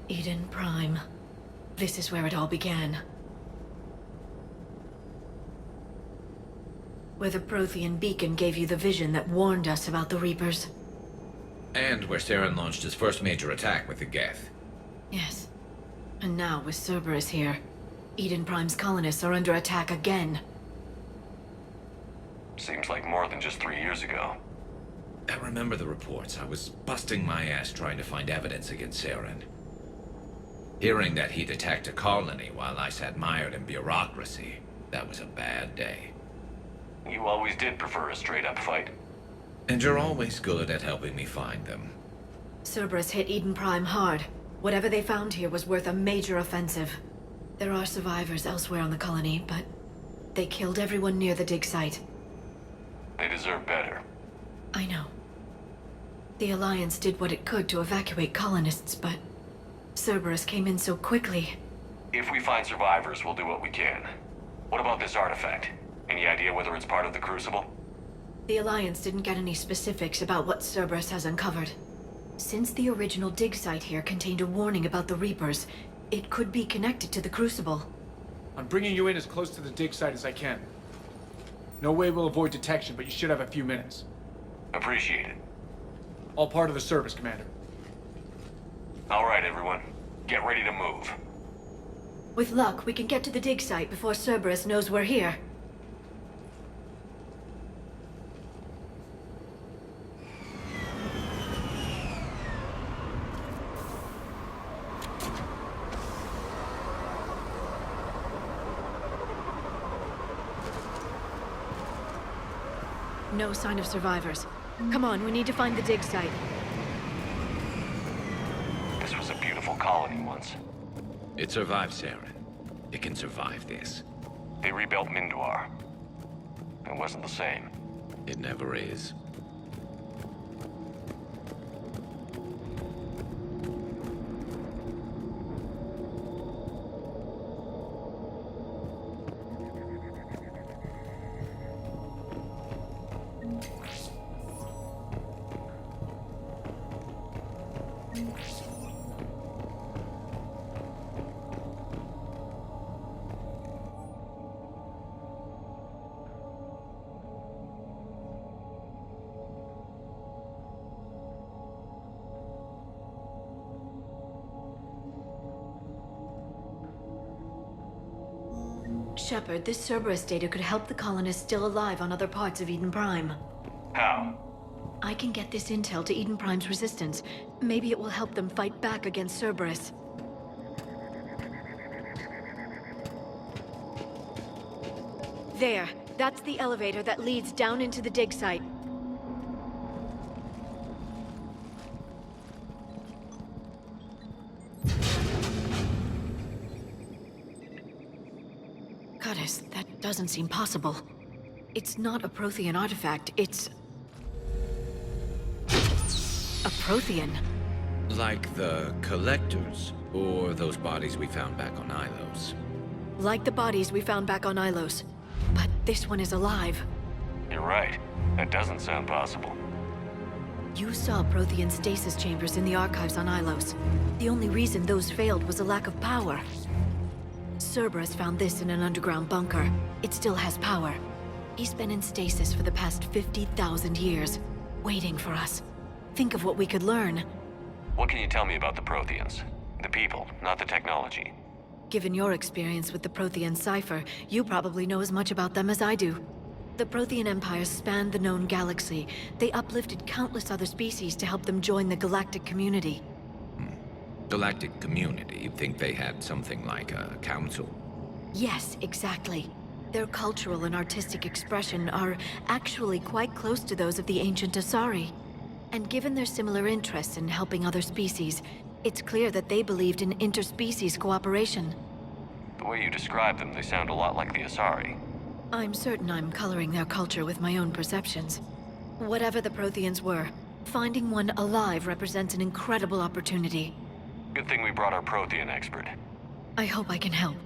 Eden Prime. This is where it all began. Where the Prothean beacon gave you the vision that warned us about the Reapers. And where Saren launched his first major attack with the Geth. Yes. And now, with Cerberus here, Eden Prime's colonists are under attack again. Seems like more than just 3 years ago. I remember the reports. I was busting my ass trying to find evidence against Saren. Hearing that he'd attacked a colony while I sat mired in bureaucracy, that was a bad day. You always did prefer a straight-up fight. And you're always good at helping me find them. Cerberus hit Eden Prime hard. Whatever they found here was worth a major offensive. There are survivors elsewhere on the colony, but they killed everyone near the dig site. They deserve better. I know. The Alliance did what it could to evacuate colonists, but Cerberus came in so quickly. If we find survivors, we'll do what we can. What about this artifact? Any idea whether it's part of the Crucible? The Alliance didn't get any specifics about what Cerberus has uncovered. Since the original dig site here contained a warning about the Reapers, it could be connected to the Crucible. I'm bringing you in as close to the dig site as I can. No way we'll avoid detection, but you should have a few minutes. Appreciate it. All part of the service, Commander. All right, everyone. Get ready to move. With luck, we can get to the dig site before Cerberus knows we're here. No sign of survivors. Come on, we need to find the dig site. This was a beautiful colony once. It survived Saren. It can survive this. They rebuilt Mindoir. It wasn't the same. It never is. Shepard, this Cerberus data could help the colonists still alive on other parts of Eden Prime. How? I can get this intel to Eden Prime's resistance. Maybe it will help them fight back against Cerberus. There. That's the elevator that leads down into the dig site. Goddess, that doesn't seem possible. It's not a Prothean artifact, it's a Prothean. Like the Collectors, or those bodies we found back on Ilos. Like the bodies we found back on Ilos. But this one is alive. You're right. That doesn't sound possible. You saw Prothean stasis chambers in the archives on Ilos. The only reason those failed was a lack of power. Cerberus found this in an underground bunker. It still has power. He's been in stasis for the past 50,000 years, waiting for us. Think of what we could learn. What can you tell me about the Protheans? The people, not the technology. Given your experience with the Prothean cipher, you probably know as much about them as I do. The Prothean Empire spanned the known galaxy. They uplifted countless other species to help them join the galactic community. Galactic community, you'd think they had something like a council. Yes, exactly. Their cultural and artistic expression are actually quite close to those of the ancient Asari. And given their similar interests in helping other species, it's clear that they believed in interspecies cooperation. The way you describe them, they sound a lot like the Asari. I'm certain I'm coloring their culture with my own perceptions. Whatever the Protheans were, finding one alive represents an incredible opportunity. Good thing we brought our Prothean expert. I hope I can help.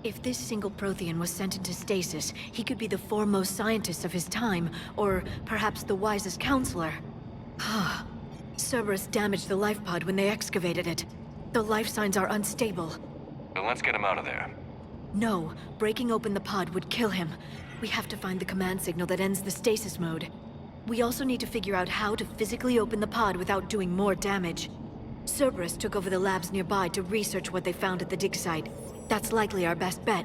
If this single Prothean was sent into stasis, he could be the foremost scientist of his time, or perhaps the wisest counselor. Cerberus damaged the life pod when they excavated it. The life signs are unstable. Then let's get him out of there. No, breaking open the pod would kill him. We have to find the command signal that ends the stasis mode. We also need to figure out how to physically open the pod without doing more damage. Cerberus took over the labs nearby to research what they found at the dig site. That's likely our best bet.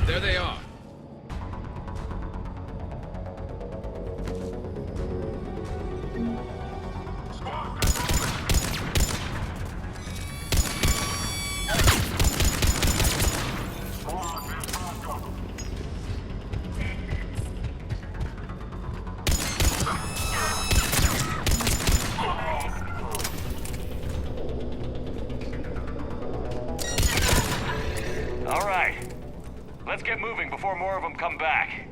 There they are. All right. Let's get moving before more of them come back.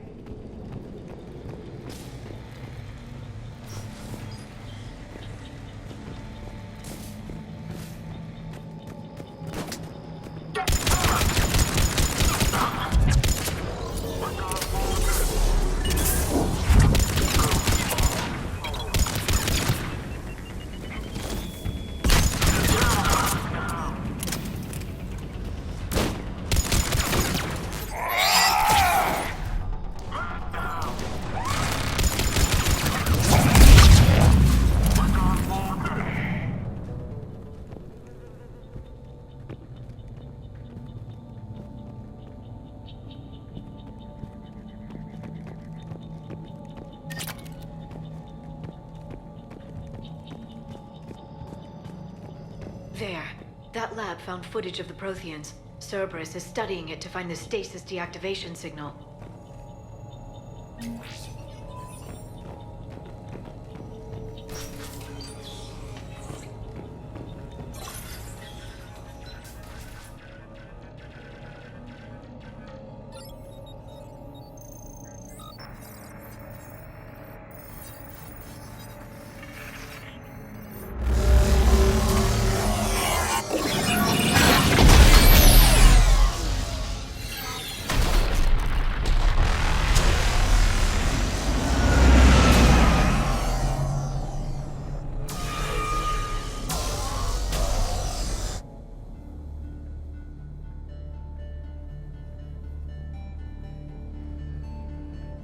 There. That lab found footage of the Protheans. Cerberus is studying it to find the stasis deactivation signal.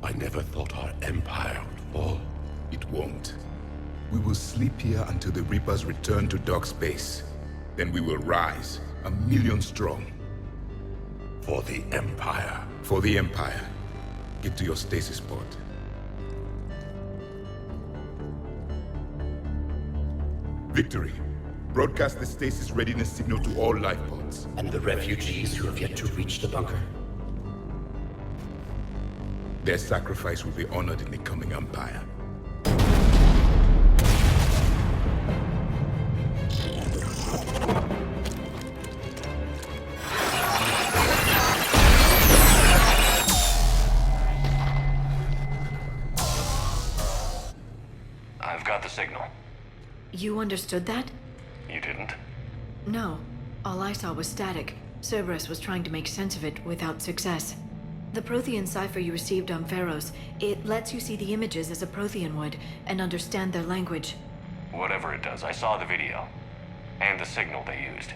I never thought our empire would fall. It won't. We will sleep here until the Reapers return to dark space. Then we will rise, 1,000,000 strong. For the Empire. For the Empire. Get to your stasis pod. Victory. Broadcast the stasis readiness signal to all life pods. And the refugees who have yet to reach the bunker. Their sacrifice will be honored in the coming Empire. I've got the signal. You understood that? You didn't? No. All I saw was static. Cerberus was trying to make sense of it without success. The Prothean cipher you received on Pharos, it lets you see the images as a Prothean would, and understand their language. Whatever it does, I saw the video. And the signal they used.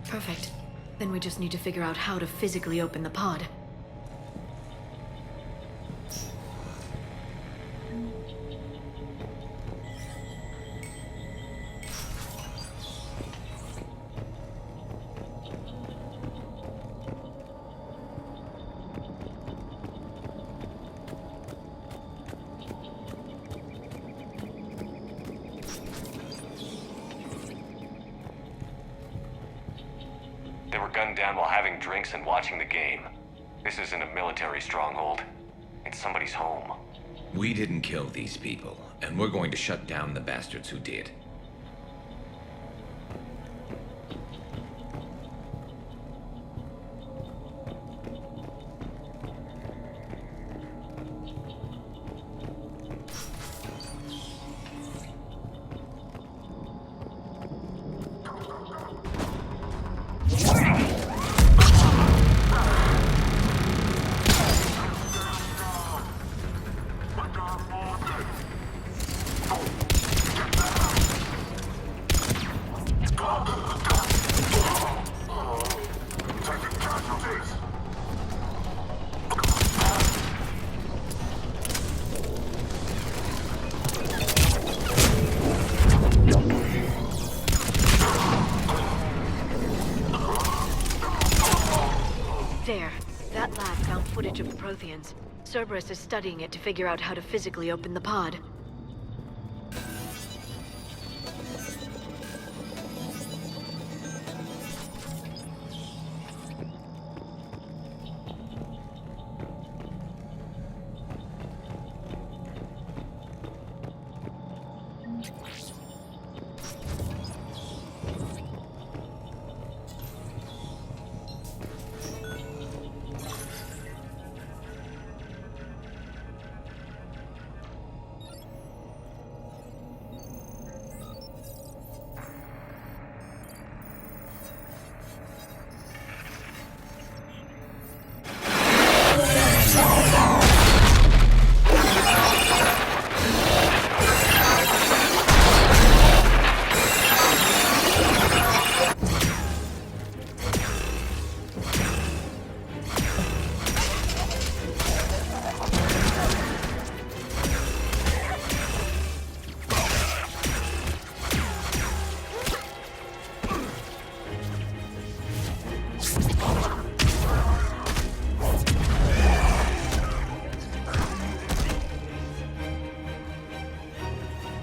Perfect. Then we just need to figure out how to physically open the pod. They were gunned down while having drinks and watching the game. This isn't a military stronghold. It's somebody's home. We didn't kill these people, and we're going to shut down the bastards who did. There. That lab found footage of the Protheans. Cerberus is studying it to figure out how to physically open the pod.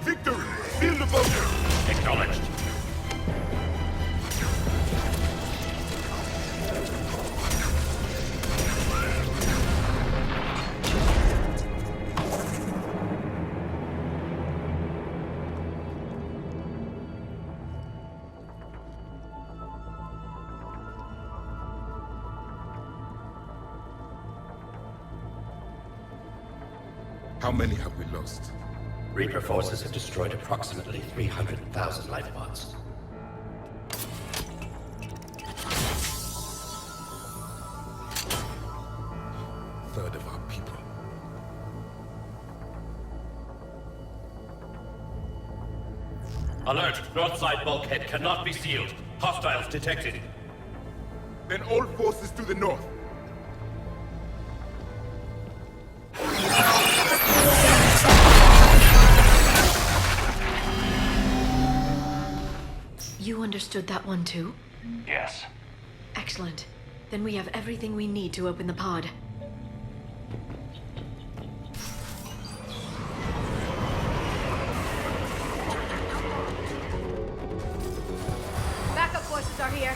Victory! Seal the bunker! Acknowledged. How many have we lost? Reaper forces have destroyed approximately 300,000 life pods. Third of our people. Alert! North side bulkhead cannot be sealed. Hostiles detected. Then all forces to the north. You understood that one too? Yes. Excellent. Then we have everything we need to open the pod. Backup forces are here.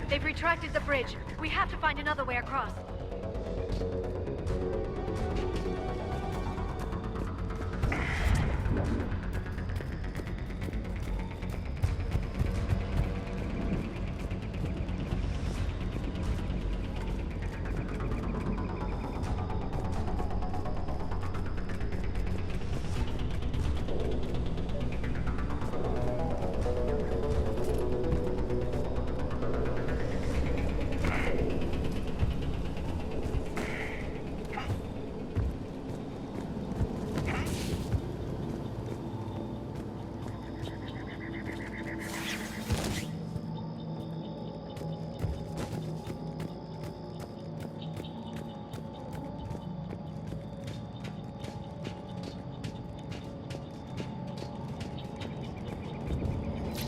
They've retracted the bridge. We have to find another way across.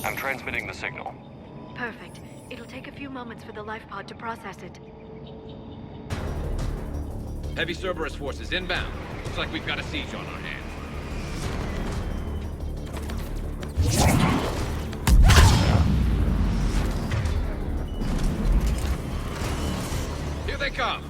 I'm transmitting the signal. Perfect. It'll take a few moments for the life pod to process it. Heavy Cerberus forces inbound. Looks like we've got a siege on our hands. Here they come!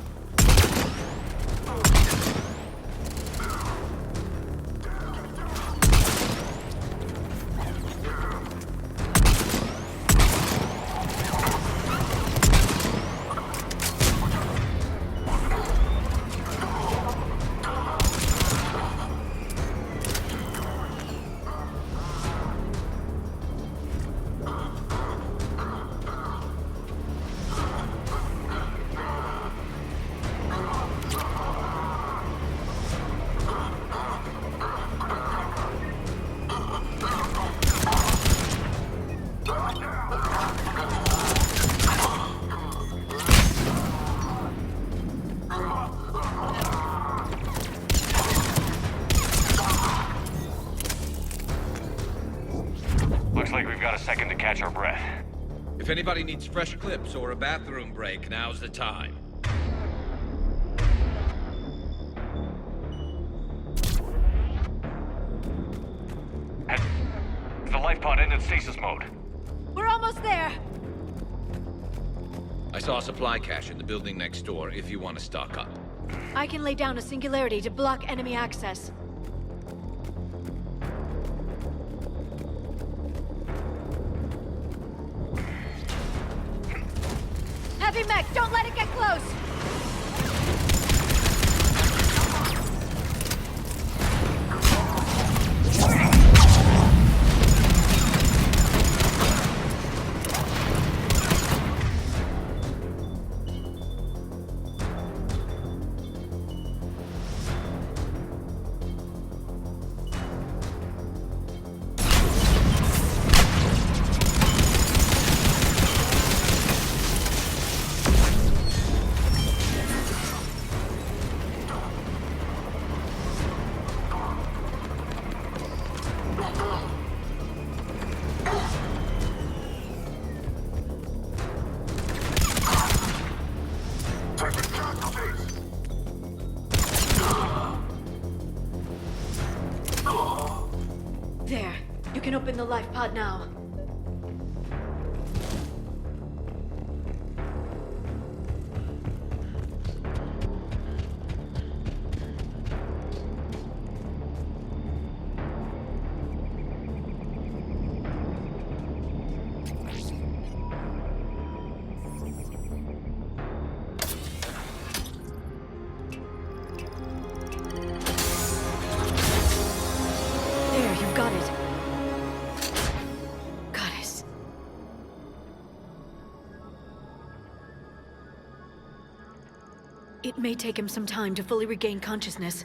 Looks like we've got a second to catch our breath. If anybody needs fresh clips or a bathroom break, now's the time. Has the life pod entered stasis mode? We're almost there. I saw a supply cache in the building next door if you want to stock up. I can lay down a singularity to block enemy access. Heavy mech, don't let it get close. There. You can open the life pod now. There, you've got it. Goddess. It may take him some time to fully regain consciousness.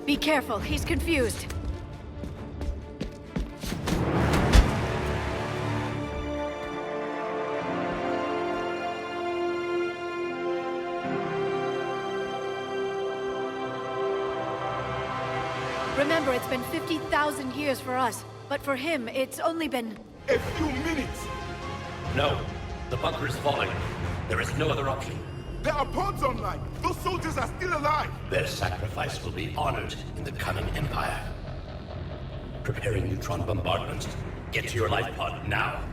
Be careful, he's confused. Remember, it's been 50,000 years for us, but for him, it's only been... A few minutes! No. The bunker is falling. There is no other option. There are pods online! Those soldiers are still alive! Their sacrifice will be honored in the coming Empire. Preparing neutron bombardment. Get to your life pod now.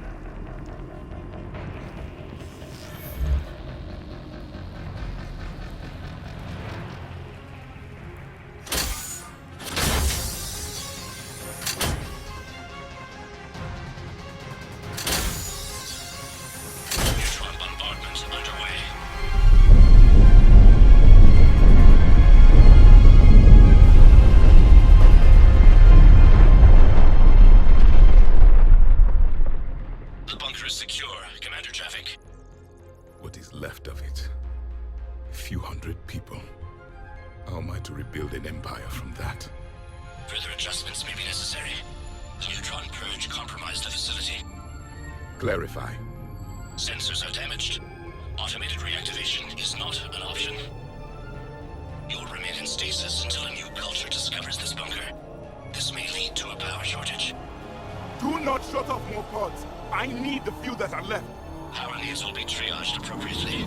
Neutron bombardment underway. The bunker is secure. Commander Traffic. What is left of it? few hundred people. How am I to rebuild an empire from that? Further adjustments may be necessary. The neutron purge compromised the facility. Clarify. Sensors are damaged. Automated reactivation is not an option. You'll remain in stasis until a new culture discovers this bunker. This may lead to a power shortage. Do not shut off more pods! I need the few that are left! Power needs will be triaged appropriately.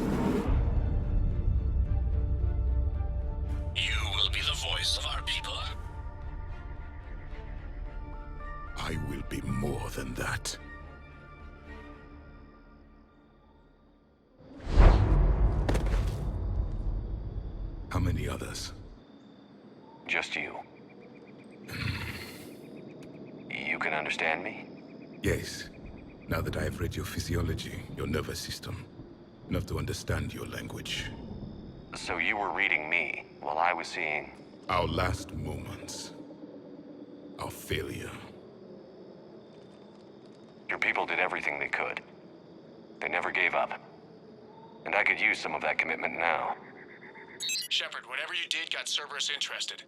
You will be the voice of our people. I will be more than that. How many others? Just you. You can understand me? Yes. Now that I have read your physiology, your nervous system, enough to understand your language. So you were reading me while I was seeing... Our last moments. Our failure. Your people did everything they could. They never gave up. And I could use some of that commitment now. Shepard, whatever you did got Cerberus interested.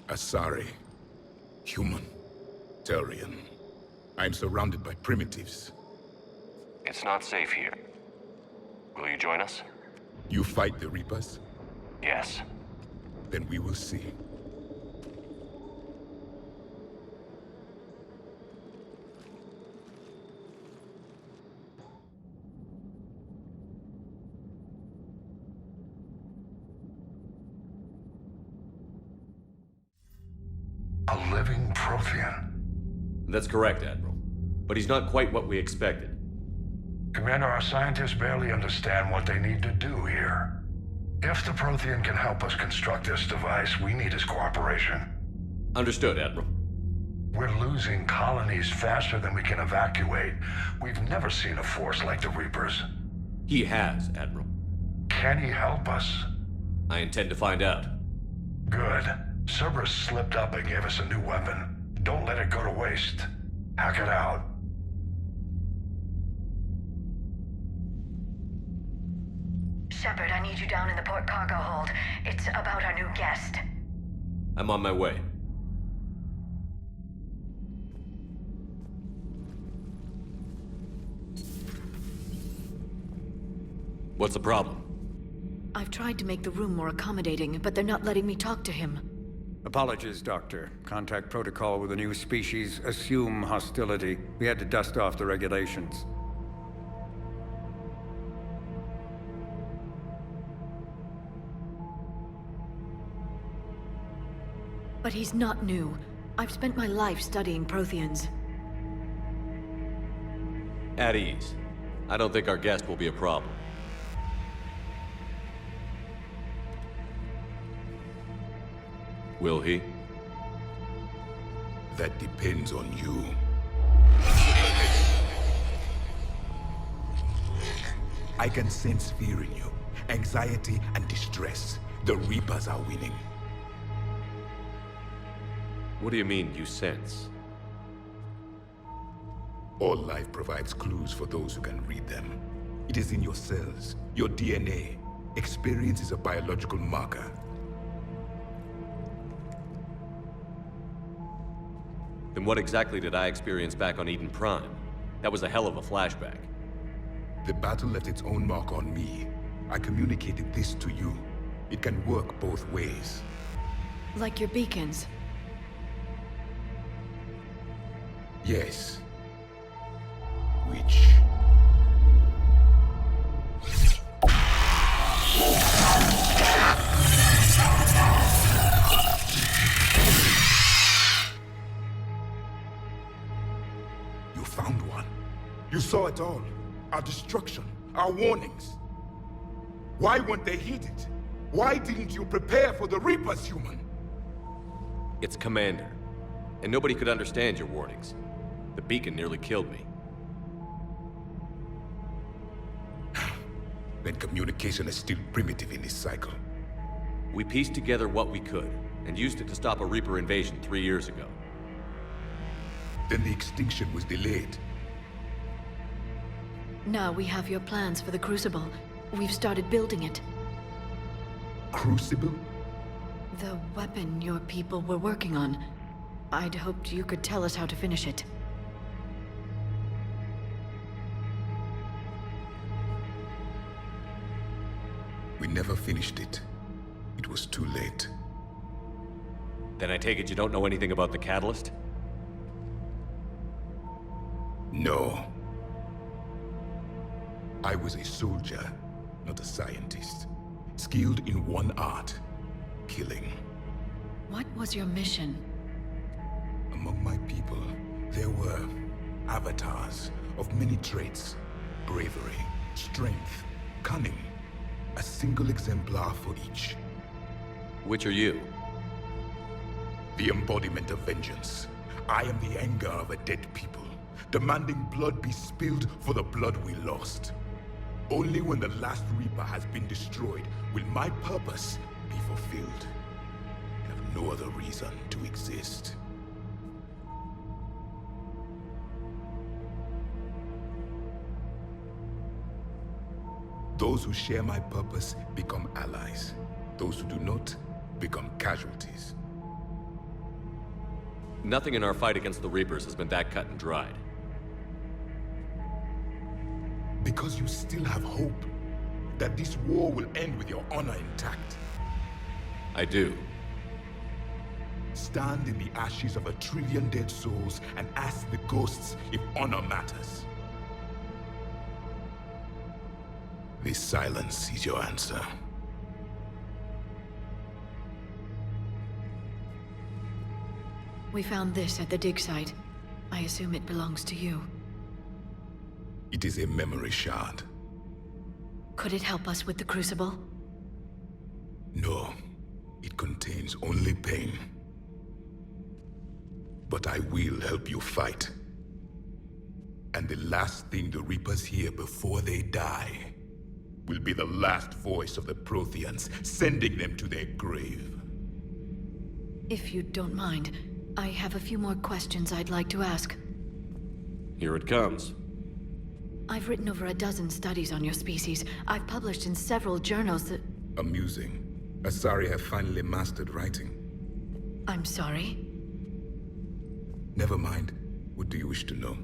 Asari. Human. Turian. I'm surrounded by primitives. It's not safe here. Will you join us? You fight the Reapers? Yes. Then we will see. A living Prothean. That's correct, Admiral. But he's not quite what we expected. Commander, our scientists barely understand what they need to do here. If the Prothean can help us construct this device, we need his cooperation. Understood, Admiral. We're losing colonies faster than we can evacuate. We've never seen a force like the Reapers. He has, Admiral. Can he help us? I intend to find out. Good. Cerberus slipped up and gave us a new weapon. Don't let it go to waste. Hack it out. Shepard, I need you down in the port cargo hold. It's about our new guest. I'm on my way. What's the problem? I've tried to make the room more accommodating, but they're not letting me talk to him. Apologies, Doctor. Contact protocol with a new species. Assume hostility. We had to dust off the regulations. But he's not new. I've spent my life studying Protheans. At ease. I don't think our guest will be a problem. Will he? That depends on you. I can sense fear in you. Anxiety and distress. The Reapers are winning. What do you mean, you sense? All life provides clues for those who can read them. It is in your cells, your DNA. Experience is a biological marker. Then what exactly did I experience back on Eden Prime? That was a hell of a flashback. The battle left its own mark on me. I communicated this to you. It can work both ways. Like your beacons. Yes. Which... You found one. You saw it all. Our destruction, our warnings. Why weren't they heeded? Why didn't you prepare for the Reapers, human? It's Commander. And nobody could understand your warnings. The beacon nearly killed me. Then communication is still primitive in this cycle. We pieced together what we could, and used it to stop a Reaper invasion 3 years ago. Then the extinction was delayed. Now we have your plans for the Crucible. We've started building it. Crucible? The weapon your people were working on. I'd hoped you could tell us how to finish it. We never finished it. It was too late. Then I take it you don't know anything about the catalyst? No. I was a soldier, not a scientist. Skilled in one art, killing. What was your mission? Among my people, there were avatars of many traits. Bravery, strength, cunning. A single exemplar for each. Which are you? The embodiment of vengeance. I am the anger of a dead people, demanding blood be spilled for the blood we lost. Only when the last Reaper has been destroyed will my purpose be fulfilled. I have no other reason to exist. Those who share my purpose become allies. Those who do not become casualties. Nothing in our fight against the Reapers has been that cut and dried. Because you still have hope that this war will end with your honor intact. I do. Stand in the ashes of 1 trillion dead souls and ask the ghosts if honor matters. This silence is your answer. We found this at the dig site. I assume it belongs to you. It is a memory shard. Could it help us with the Crucible? No. It contains only pain. But I will help you fight. And the last thing the Reapers hear before they die will be the last voice of the Protheans, sending them to their grave. If you don't mind, I have a few more questions I'd like to ask. Here it comes. I've written over a dozen studies on your species. I've published in several journals that... Amusing. Asari have finally mastered writing. I'm sorry? Never mind. What do you wish to know?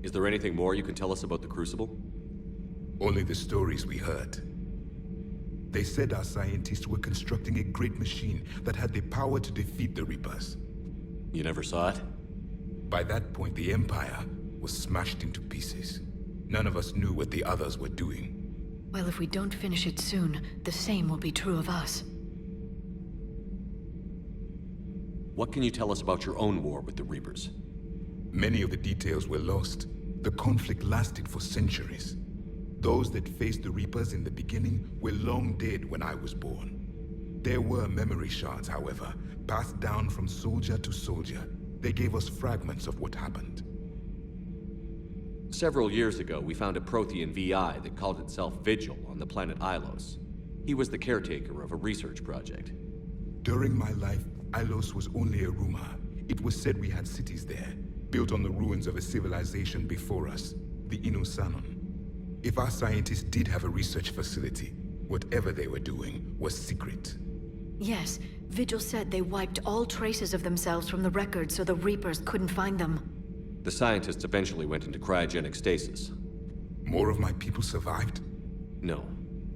Is there anything more you can tell us about the Crucible? Only the stories we heard. They said our scientists were constructing a great machine that had the power to defeat the Reapers. You never saw it? By that point, the Empire was smashed into pieces. None of us knew what the others were doing. Well, if we don't finish it soon, the same will be true of us. What can you tell us about your own war with the Reapers? Many of the details were lost. The conflict lasted for centuries. Those that faced the Reapers in the beginning were long dead when I was born. There were memory shards, however, passed down from soldier to soldier. They gave us fragments of what happened. Several years ago, we found a Prothean VI that called itself Vigil on the planet Ilos. He was the caretaker of a research project. During my life, Ilos was only a rumor. It was said we had cities there, built on the ruins of a civilization before us, the Inosanon. If our scientists did have a research facility, whatever they were doing was secret. Yes, Vigil said they wiped all traces of themselves from the records so the Reapers couldn't find them. The scientists eventually went into cryogenic stasis. More of my people survived? No,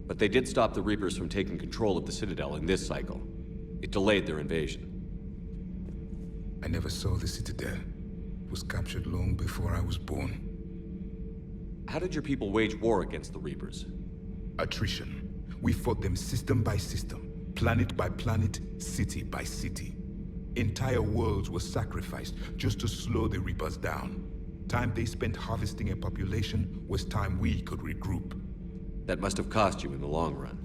but they did stop the Reapers from taking control of the Citadel in this cycle. It delayed their invasion. I never saw the Citadel. It was captured long before I was born. How did your people wage war against the Reapers? Attrition. We fought them system by system, planet by planet, city by city. Entire worlds were sacrificed just to slow the Reapers down. Time they spent harvesting a population was time we could regroup. That must have cost you in the long run.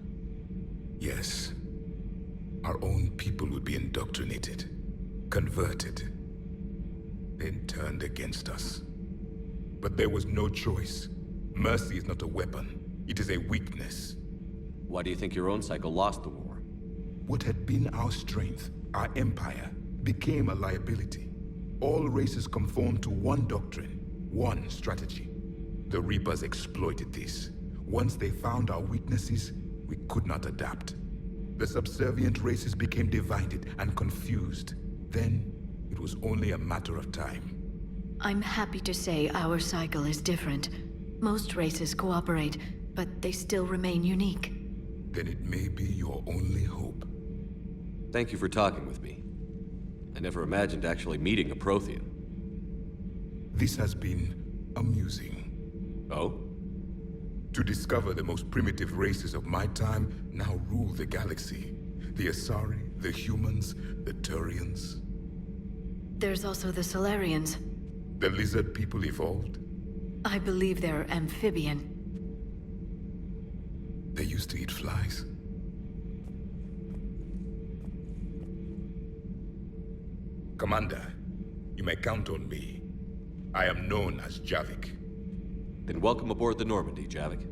Yes. Our own people would be indoctrinated, converted, then turned against us. But there was no choice. Mercy is not a weapon. It is a weakness. Why do you think your own cycle lost the war? What had been our strength, our empire, became a liability. All races conform to one doctrine, one strategy. The Reapers exploited this. Once they found our weaknesses, we could not adapt. The subservient races became divided and confused. Then, it was only a matter of time. I'm happy to say our cycle is different. Most races cooperate, but they still remain unique. Then it may be your only hope. Thank you for talking with me. I never imagined actually meeting a Prothean. This has been amusing. Oh? To discover the most primitive races of my time now rule the galaxy. The Asari, the humans, the Turians. There's also the Solarians. The lizard people evolved? I believe they're amphibian. They used to eat flies. Commander, you may count on me. I am known as Javik. Then welcome aboard the Normandy, Javik.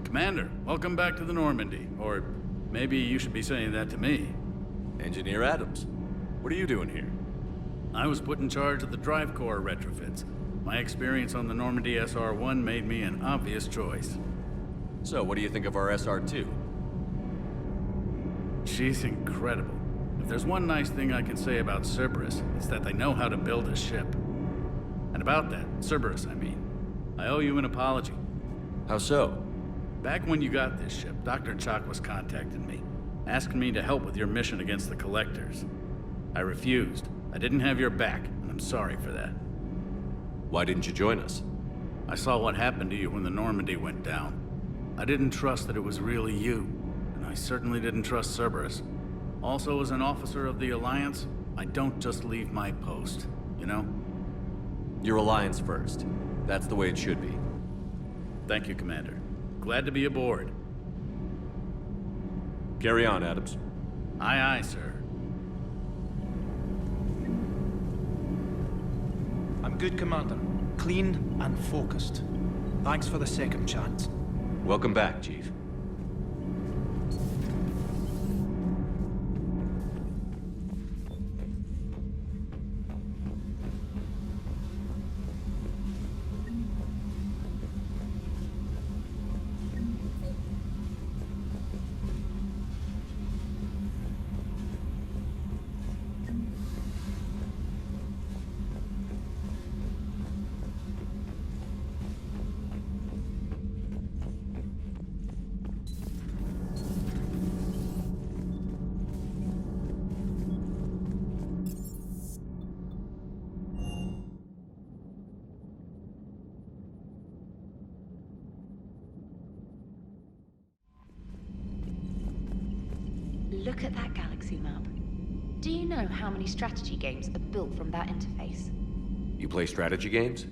Commander, welcome back to the Normandy. Or maybe you should be saying that to me. Engineer Adams, what are you doing here? I was put in charge of the drive core retrofits. My experience on the Normandy SR-1 made me an obvious choice. So, what do you think of our SR-2? She's incredible. If there's one nice thing I can say about Cerberus, it's that they know how to build a ship. And about that, Cerberus, I mean, I owe you an apology. How so? Back when you got this ship, Dr. Chakwas contacted me, asking me to help with your mission against the Collectors. I refused. I didn't have your back, and I'm sorry for that. Why didn't you join us? I saw what happened to you when the Normandy went down. I didn't trust that it was really you, and I certainly didn't trust Cerberus. Also, as an officer of the Alliance, I don't just leave my post, you know? Your Alliance first. That's the way it should be. Thank you, Commander. Glad to be aboard. Carry on, Adams. Aye, aye, sir. I'm good, Commander. Clean and focused. Thanks for the second chance. Welcome back, Chief. Look at that galaxy map. Do you know how many strategy games are built from that interface? You play strategy games?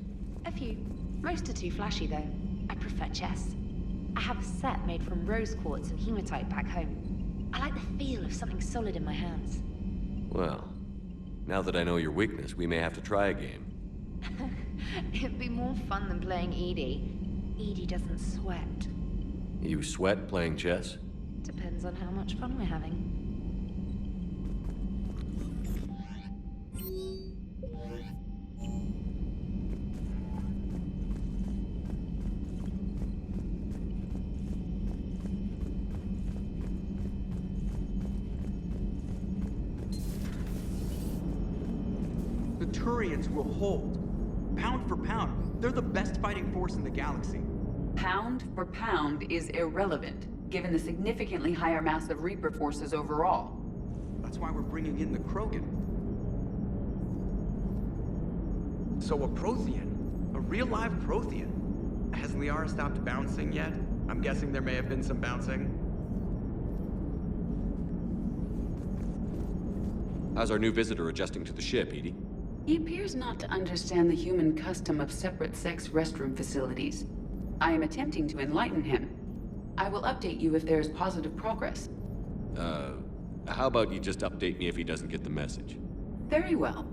A few. Most are too flashy, though. I prefer chess. I have a set made from rose quartz and hematite back home. I like the feel of something solid in my hands. Well, now that I know your weakness, we may have to try a game. It'd be more fun than playing Edie. Edie doesn't sweat. You sweat playing chess? Depends on how much fun we're having. The Turians will hold. Pound for pound, they're the best fighting force in the galaxy. Pound for pound is irrelevant, given the significantly higher mass of Reaper forces overall. That's why we're bringing in the Krogan. So a Prothean? A real live Prothean? Has Liara stopped bouncing yet? I'm guessing there may have been some bouncing. How's our new visitor adjusting to the ship, Edie? He appears not to understand the human custom of separate-sex restroom facilities. I am attempting to enlighten him. I will update you if there is positive progress. How about you just update me if he doesn't get the message? Very well.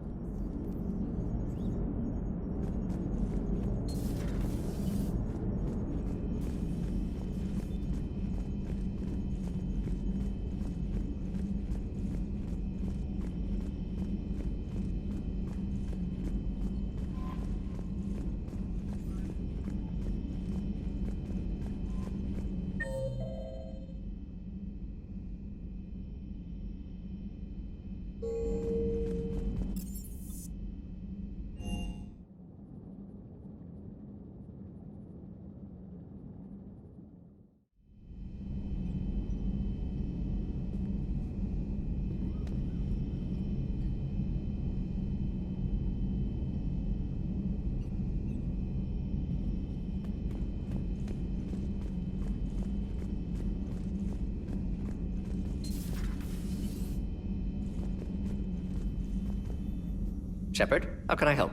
Shepard, how can I help?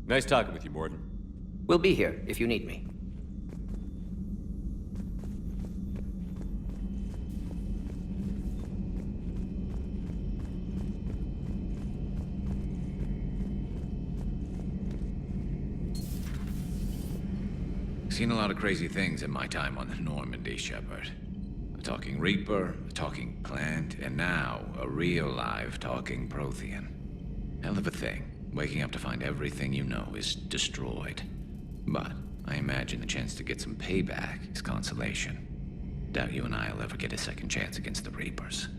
Nice talking with you, Mordin. We'll be here if you need me. Seen a lot of crazy things in my time on the Normandy, Shepard. A talking Reaper, a talking plant, and now a real live talking Prothean. Hell of a thing, waking up to find everything you know is destroyed. But I imagine the chance to get some payback is consolation. Doubt you and I'll ever get a second chance against the Reapers.